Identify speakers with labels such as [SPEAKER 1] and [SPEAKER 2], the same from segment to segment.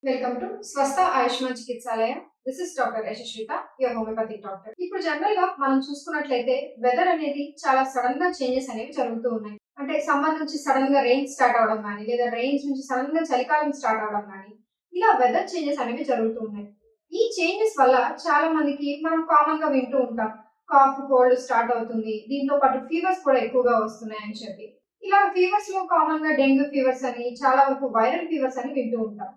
[SPEAKER 1] Welcome to Swastha Ayushman Chikitsalaya. This is doctor Yashaswita, your homeopathic doctor. ఇప్పుడు general గా మనం చూసుకున్నట్లయితే వెదర్ అనేది చాలా సడన్ గా చేంజెస్ అనేవి జరుగుతూ ఉన్నాయి. అంటే సమ్మర్ నుంచి సడన్ గా రెయిన్ స్టార్ట్ అవడం కానీ, లేదా రెయిన్స్ నుంచి సడన్ గా చలికాలం స్టార్ట్ అవడం కానీ, ఇలా వెదర్ చేంజెస్ అనేవి జరుగుతూ ఉన్నాయి. ఈ చేంజెస్ వల్ల చాలా మందికి మనం కామన్ గా వింటూ ఉంటాం, కాఫ్ కోల్డ్ స్టార్ట్ అవుతుంది, దీంతో పాటు ఫీవర్స్ కూడా ఎక్కువగా వస్తున్నాయి అని చెప్పి. ఇలా ఫీవర్స్ లో కామన్ గా డెంగ్యూ ఫీవర్స్ అని, చాలా వరకు వైరల్ ఫీవర్స్ అని వింటూ ఉంటాం.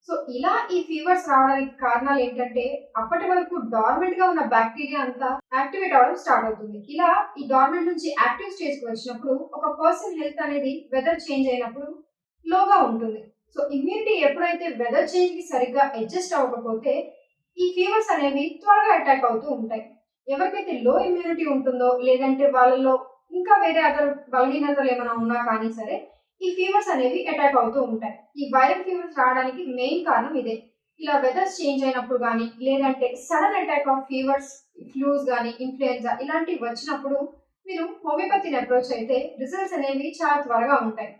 [SPEAKER 1] సో ఇలా ఈ ఫీవర్స్ రావడానికి కారణాలు ఏంటంటే, అప్పటి వరకు డార్మెంట్ గా ఉన్న బ్యాక్టీరియా అంతా యాక్టివేట్ అవ్వడం స్టార్ట్ అవుతుంది. ఇలా ఈ డార్మెంట్ నుంచి యాక్టివ్ స్టేజ్ కి వచ్చినప్పుడు ఒక పర్సన్ హెల్త్ అనేది వెదర్ చేంజ్ అయినప్పుడు లోగా ఉంటుంది. సో ఇమ్యూనిటీ ఎప్పుడైతే వెదర్ చేంజ్ కి సరిగ్గా అడ్జస్ట్ అవ్వకపోతే ఈ ఫీవర్స్ అనేవి త్వరగా అటాక్ అవుతూ ఉంటాయి. ఎవరికైతే లో ఇమ్యూనిటీ ఉంటుందో, లేదంటే వాళ్ళలో ఇంకా వేరే అదర్ బలహీనతలు ఏమైనా ఉన్నా కానీ సరే, ఈ ఫీవర్స్ అనేవి అటాక్ అవుతూ ఉంటాయి. ఈ వైరల్ ఫీవర్స్ రావడానికి మెయిన్ కారణం ఇదే. ఇలా వెదర్స్ చేంజ్ అయినప్పుడు కానీ, లేదంటే sudden attack of fevers, flus కానీ, ఇన్ఫ్లుయెన్జా ఇలాంటివి వచ్చినప్పుడు మీరు హోమియోపతిని అప్రోచ్ అయితే రిజల్ట్స్ అనేవి చాలా త్వరగా ఉంటాయి.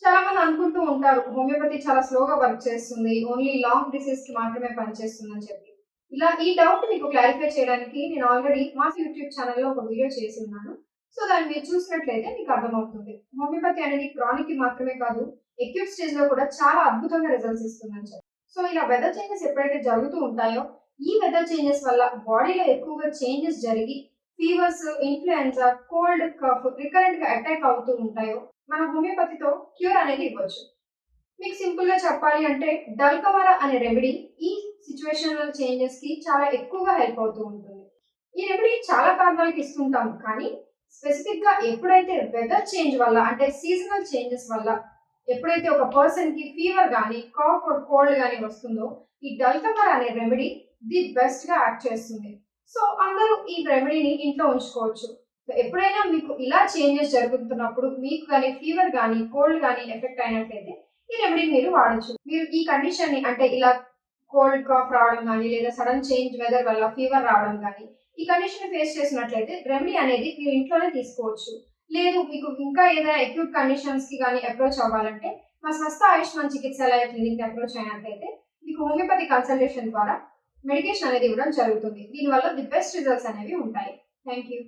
[SPEAKER 1] చాలా మంది అనుకుంటూ ఉంటారు, హోమియోపతి చాలా స్లోగా వర్క్ చేస్తుంది, ఓన్లీ లాంగ్ డిసీజ్ కి మాత్రమే పనిచేస్తుంది అని చెప్పి. ఇలా ఈ డౌట్ మీకు క్లారిఫై చేయడానికి నేను ఆల్రెడీ మా యూట్యూబ్ ఛానల్లో ఒక వీడియో చేసి ఉన్నాను. సో దాన్ని మీరు చూసినట్లయితే మీకు అర్థమవుతుంది. హోమియోపతి అనేది క్రానిక్ కి మాత్రమే కాదు, ఎక్యూట్ స్టేజ్ లో కూడా చాలా అద్భుతంగా రిజల్ట్స్ ఇస్తుందని చెప్పి. సో ఇలా వెదర్ చేంజెస్ ఎప్పుడైతే జరుగుతూ ఉంటాయో, ఈ వెదర్ చేంజెస్ వల్ల బాడీలో ఎక్కువగా చేంజెస్ జరిగి fevers, influenza, cold, cough recurrent గా అటాక్ అవుతూ ఉంటాయో, మన హోమియోపతితో క్యూర్ అనేది ఇవ్వచ్చు. మీకు సింపుల్ గా చెప్పాలి అంటే, డల్కమరా అనే రెమెడీ ఈ సిచ్యువేషనల్ చేంజెస్ కి చాలా ఎక్కువగా హెల్ప్ అవుతూ ఉంటుంది. ఈ రెమెడీ చాలా కారణాలకి ఇస్తుంటాం, కానీ స్పెసిఫిక్ గా ఎప్పుడైతే వెదర్ చేంజ్ వల్ల, అంటే సీజనల్ చేంజెస్ వల్ల ఎప్పుడైతే ఒక పర్సన్ కి ఫీవర్ గానీ, కాఫ్ ఆర్ కోల్డ్ గానీ వస్తుందో, ఈ డల్కమర్ అనే రెమెడీ ది బెస్ట్ గా యాక్ట్ చేస్తుంది. సో అందరూ ఈ రెమెడీని ఇంట్లో ఉంచుకోవచ్చు. సో ఎప్పుడైనా మీకు ఇలా చేంజెస్ జరుగుతున్నప్పుడు, మీకు కానీ ఫీవర్ కానీ కోల్డ్ కానీ ఎఫెక్ట్ అయినట్లయితే ఈ రెమెడీని మీరు వాడచ్చు. మీరు ఈ కండిషన్ ని, అంటే ఇలా కోల్డ్ కాఫ్ రావడం కానీ, లేదా సడన్ చేంజ్ వెదర్ వల్ల ఫీవర్ రావడం కానీ, ఈ కండిషన్ ఫేస్ చేసినట్లయితే రెమెడీ అనేది మీరు ఇంట్లోనే తీసుకోవచ్చు. లేదు మీకు ఇంకా ఏదైనా అక్యూట్ కండిషన్స్ కి కానీ అప్రోచ్ అవ్వాలంటే, మా స్వస్థ ఆయుష్మాన్ చికిత్సాలయ క్లినిక్ ని అప్రోచ్ అయినట్లయితే మీకు హోమియోపతి కన్సల్టేషన్ ద్వారా మెడికేషన్ అనేది ఇవ్వడం జరుగుతుంది. దీనివల్ల ది బెస్ట్ రిజల్ట్స్ అనేవి ఉంటాయి. Thank you.